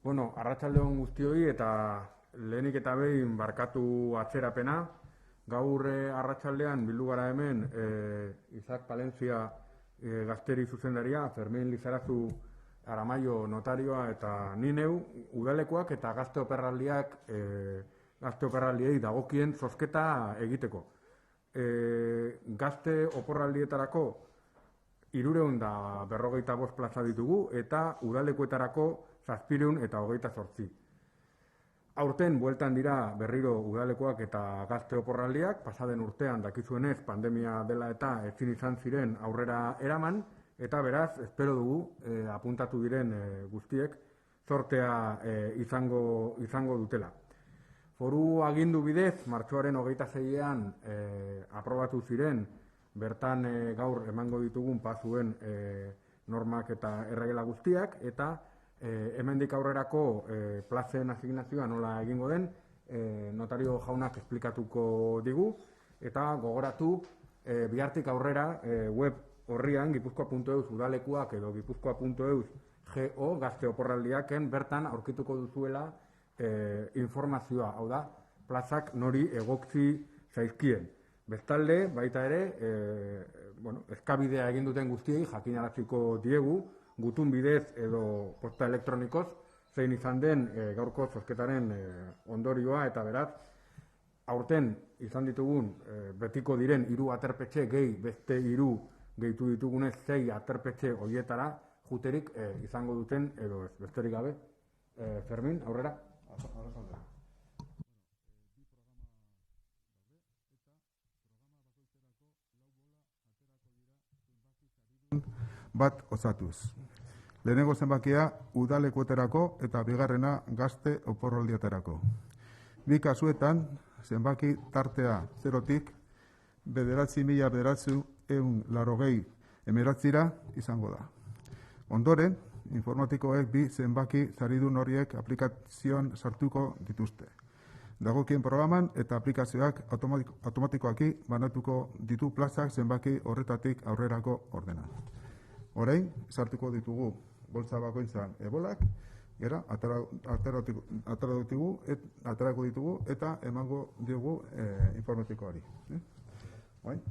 Bueno, arratsalde on guztioi eta lehenik eta behin barkatu atzerapena. Gaur arratsaldean bildu gara hemen Isaac Palencia gazteri zuzendaria, Fermin Lizarazu Aramaio notarioa eta ni neu udalekoak eta gazte operraldiei dagokien zozketa egiteko. Gazte oporraldietarako 355 plaza ditugu eta udalekuetarako 728. Aurten bueltan dira berriro udalekoak eta gazte oporraldiak, pasaden urtean dakizuenez pandemia dela eta ezin izan ziren aurrera eraman, eta beraz, espero dugu, apuntatu diren guztiek, zortea izango dutela. Foru agindu bidez, martxoaren 26ean aprobatu ziren, bertan gaur emango ditugun pasuen normak eta erregela guztiak, eta hemendik aurrerako plazen asignazioa nola egingo den, notario jaunak esplikatuko digu, eta gogoratu bihartik aurrera web horrian gipuzkoa.eus udalekuak edo gipuzkoa.eus go gazte oporraldiaken bertan aurkituko duzuela informazioa, hau da, plazak nori egokzi zaizkien. Bestalde, baita ere, eskabidea egin duten guztiei jakinaraziko diegu, gutun bidez edo posta elektronikoz, zein izan den gaurko zozketaren ondorioa, eta beraz, aurten izan ditugun betiko diren 3 aterpetxe gehi beste 3 gehitu ditugunez 6 aterpetxe horietara juterik izango duten edo ez, besterik gabe. Fermin, aurrera? Bat osatuz. Lehenengo zenbakia udalekuetarako eta bigarrena gazte oporraldietarako. Bi kasuetan zenbaki tartea 0tik 9.989 izango da. Ondoren, informatikoek bi zenbaki saridun horiek aplikazioan sartuko dituzte. Dagokien programan eta aplikazioak automatikoaki banatuko ditu plazak zenbaki horretatik aurrerako ordena. Orain, sartuko ditugu boltsa bakoitzan ebolak, aterako ditugu eta emango diogu informatikoari. Orain?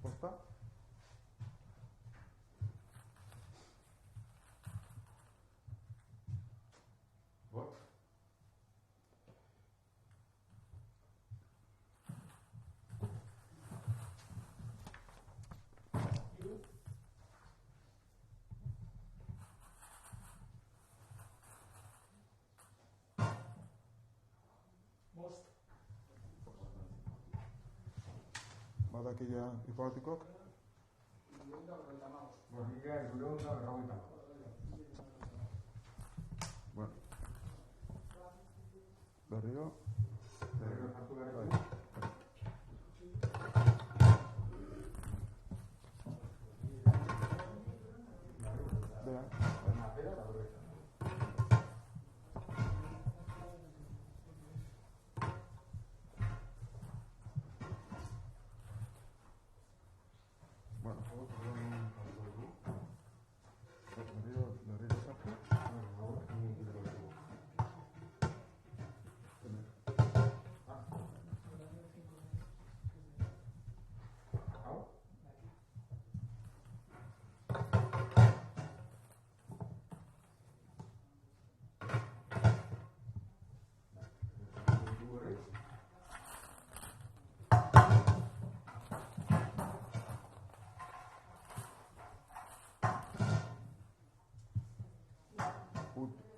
Posta? Badakia informatikok? Bueno. Berriro.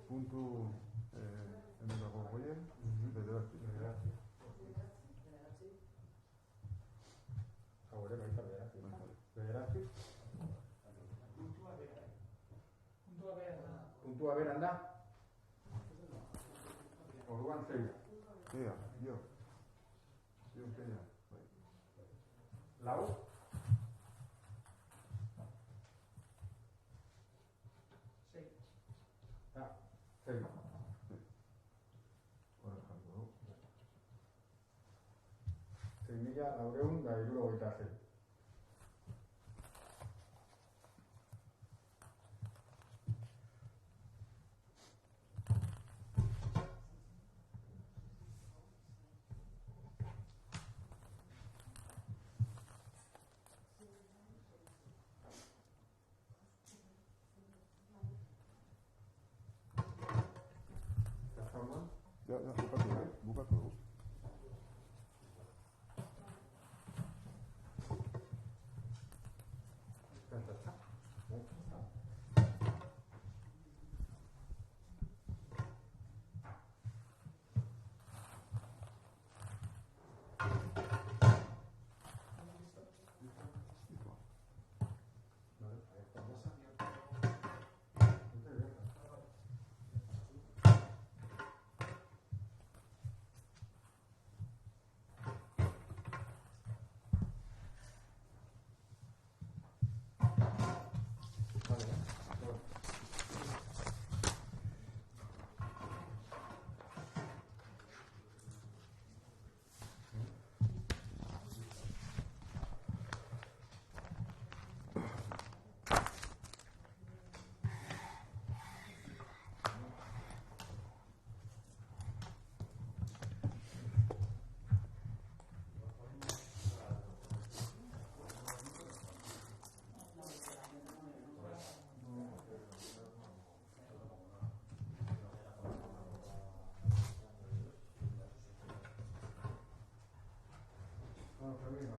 Puntu emendago goien, bederatzi. Haure baita bederatzi. Puntua beran da? Orduan zeia. Zeia, jo. Zeia. Lau? Sei. 976. Ja, bukatu dugu.